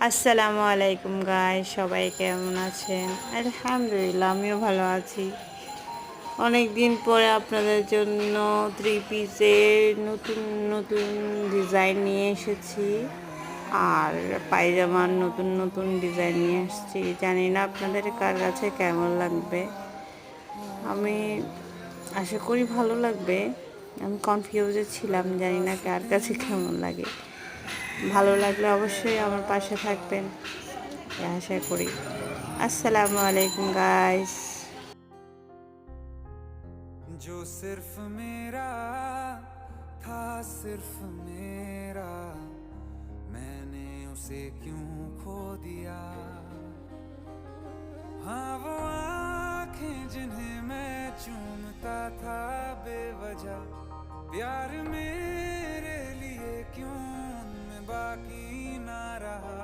আসসালামু আলাইকুম গাইস, সবাই কেমন আছেন? আলহামদুলিল্লাহ, আমিও ভালো আছি। অনেক দিন পরে আপনাদের জন্য থ্রি পিসের নতুন নতুন ডিজাইন নিয়ে এসেছি, আর পায়জামার নতুন নতুন ডিজাইন নিয়ে এসেছি। জানি না আপনাদের কার কাছে কেমন লাগবে। আমি আশা করি ভালো লাগবে। আমি কনফিউজে ছিলাম, জানি না কার কাছে কেমন লাগে। ভালো লাগলে অবশ্যই আমার পাশে থাকবেন, আশা করি। আসসালামু আলাইকুম গাইস। जो सिर्फ मेरा था, सिर्फ मेरा, मैंने उसे क्यों खो दिया। हाँ वो आंखें जिन्हें मैं चूमता था बेवजह, प्यार मेरे लिए क्यों उनमें बाकी